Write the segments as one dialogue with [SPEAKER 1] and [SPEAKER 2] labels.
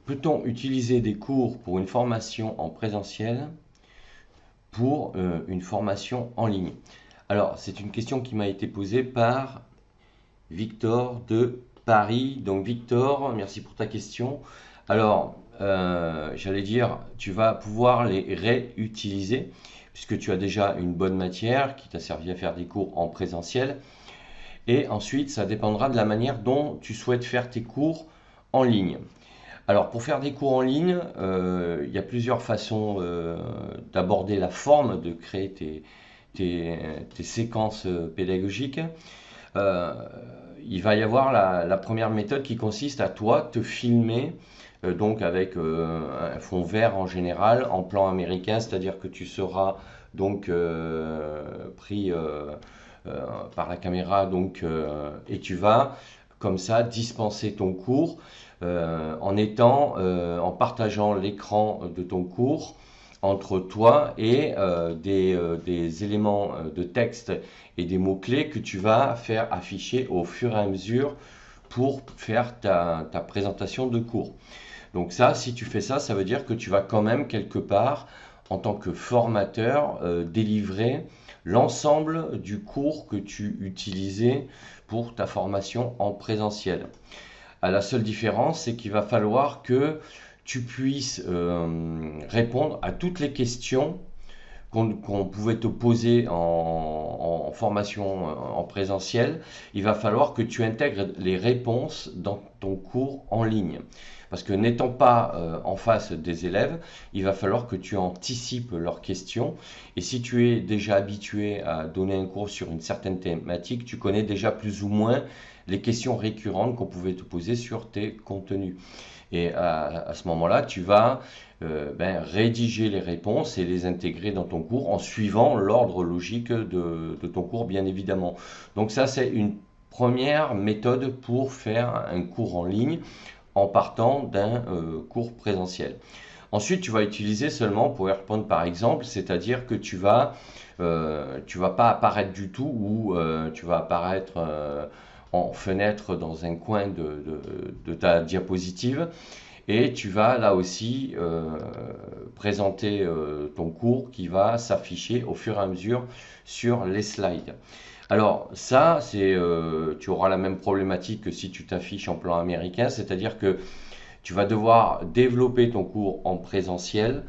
[SPEAKER 1] peut-on utiliser des cours pour une formation en présentiel pour une formation en ligne? Alors, c'est une question qui m'a été posée par Victor de Paris. Donc, Victor, merci pour ta question. Alors, j'allais dire, tu vas pouvoir les réutiliser puisque tu as déjà une bonne matière qui t'a servi à faire des cours en présentiel. Et ensuite, ça dépendra de la manière dont tu souhaites faire tes cours en ligne. Alors, pour faire des cours en ligne, il y a plusieurs façons d'aborder la forme, de créer tes séquences pédagogiques. Euh, il va y avoir la première méthode qui consiste à toi te filmer, donc avec un fond vert en général, en plan américain, c'est-à-dire que tu seras donc pris euh, par la caméra, donc, et tu vas comme ça dispenser ton cours en partageant l'écran de ton cours entre toi et des éléments de texte et des mots-clés que tu vas faire afficher au fur et à mesure pour faire ta présentation de cours. Donc ça, si tu fais ça, ça veut dire que tu vas quand même quelque part, en tant que formateur, délivrer l'ensemble du cours que tu utilisais pour ta formation en présentiel. La seule différence, c'est qu'il va falloir que tu puisses répondre à toutes les questions qu'on pouvait te poser en formation en présentiel. Il va falloir que tu intègres les réponses dans ton cours en ligne. Parce que n'étant pas en face des élèves, il va falloir que tu anticipes leurs questions. Et si tu es déjà habitué à donner un cours sur une certaine thématique, tu connais déjà plus ou moins les questions récurrentes qu'on pouvait te poser sur tes contenus. Et à ce moment-là, tu vas rédiger les réponses et les intégrer dans ton cours en suivant l'ordre logique de ton cours, bien évidemment. Donc ça, c'est une première méthode pour faire un cours en ligne en partant d'un cours présentiel. Ensuite, tu vas utiliser seulement PowerPoint par exemple, c'est-à-dire que tu vas pas apparaître du tout ou tu vas apparaître en fenêtre dans un coin de ta diapositive et tu vas là aussi présenter ton cours qui va s'afficher au fur et à mesure sur les slides. Alors ça, tu auras la même problématique que si tu t'affiches en plan américain, c'est-à-dire que tu vas devoir développer ton cours en présentiel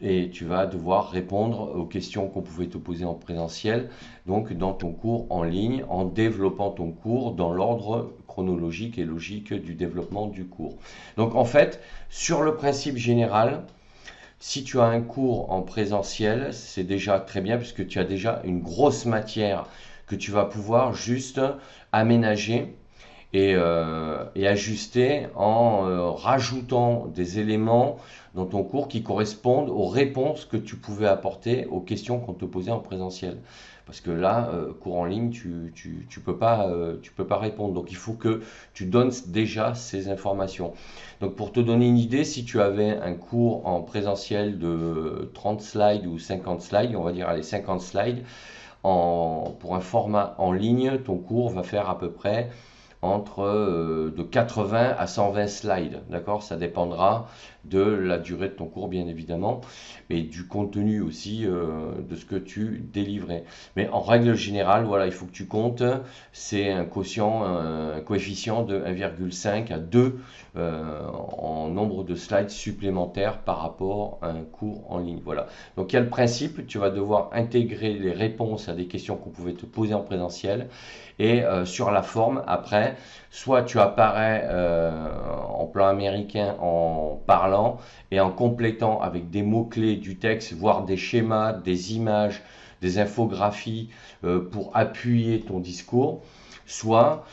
[SPEAKER 1] et tu vas devoir répondre aux questions qu'on pouvait te poser en présentiel, donc dans ton cours en ligne, en développant ton cours dans l'ordre chronologique et logique du développement du cours. Donc en fait, sur le principe général, si tu as un cours en présentiel, c'est déjà très bien puisque tu as déjà une grosse matière que tu vas pouvoir juste aménager et ajuster en rajoutant des éléments dans ton cours qui correspondent aux réponses que tu pouvais apporter aux questions qu'on te posait en présentiel. Parce que là, cours en ligne, tu peux pas répondre. Donc il faut que tu donnes déjà ces informations. Donc pour te donner une idée, si tu avais un cours en présentiel de 30 slides ou 50 slides, on va dire allez 50 slides, pour un format en ligne, ton cours va faire à peu près entre de 80 à 120 slides, d'accord? Ça dépendra de la durée de ton cours, bien évidemment, et du contenu aussi de ce que tu délivrais. Mais en règle générale, voilà, il faut que tu comptes, c'est un quotient, un coefficient de 1,5 à 2 en nombre de slides supplémentaires par rapport à un cours en ligne. Voilà. Donc il y a le principe, tu vas devoir intégrer les réponses à des questions qu'on pouvait te poser en présentiel et sur la forme, après, soit tu apparais en plan américain en parlant et en complétant avec des mots-clés du texte, voire des schémas, des images, des infographies pour appuyer ton discours. Soit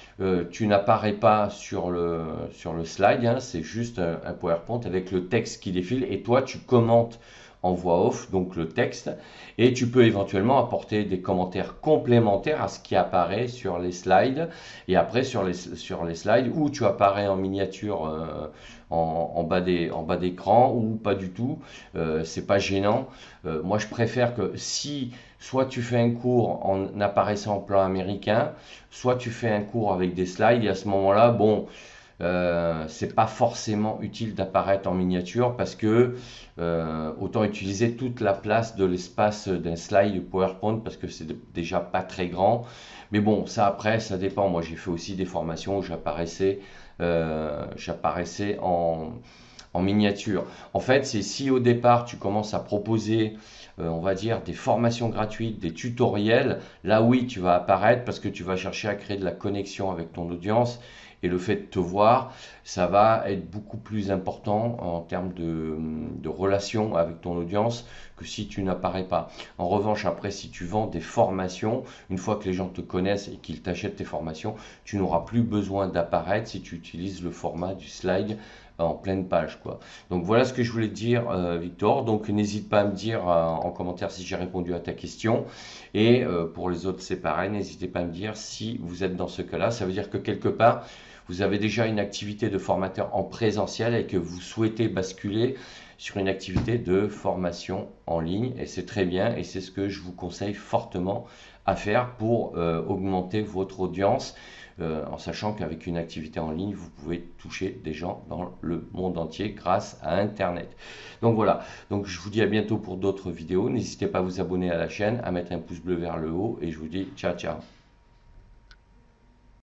[SPEAKER 1] tu n'apparais pas sur le slide, hein, c'est juste un PowerPoint avec le texte qui défile et toi tu commentes en voix off, donc le texte, et tu peux éventuellement apporter des commentaires complémentaires à ce qui apparaît sur les slides, et après sur les slides où tu apparais en miniature en bas d'écran ou pas du tout, c'est pas gênant. Moi je préfère que si soit tu fais un cours en apparaissant en plan américain, soit tu fais un cours avec des slides, et à ce moment-là, bon, c'est pas forcément utile d'apparaître en miniature parce que autant utiliser toute la place de l'espace d'un slide PowerPoint parce que c'est déjà pas très grand. Mais bon, ça après, ça dépend. Moi, j'ai fait aussi des formations où j'apparaissais en miniature. En fait, c'est si au départ tu commences à proposer, on va dire, des formations gratuites, des tutoriels, là oui, tu vas apparaître parce que tu vas chercher à créer de la connexion avec ton audience. Et le fait de te voir, ça va être beaucoup plus important en termes de relation avec ton audience que si tu n'apparais pas. En revanche, après, si tu vends des formations, une fois que les gens te connaissent et qu'ils t'achètent tes formations, tu n'auras plus besoin d'apparaître si tu utilises le format du slide en pleine page, quoi. Donc voilà ce que je voulais te dire, Victor. Donc n'hésite pas à me dire en commentaire si j'ai répondu à ta question. Et pour les autres, c'est pareil. N'hésitez pas à me dire si vous êtes dans ce cas-là. Ça veut dire que quelque part, vous avez déjà une activité de formateur en présentiel et que vous souhaitez basculer sur une activité de formation en ligne. Et c'est très bien et c'est ce que je vous conseille fortement à faire pour augmenter votre audience. En sachant qu'avec une activité en ligne, vous pouvez toucher des gens dans le monde entier grâce à Internet. Donc voilà, donc je vous dis à bientôt pour d'autres vidéos. N'hésitez pas à vous abonner à la chaîne, à mettre un pouce bleu vers le haut et je vous dis ciao ciao.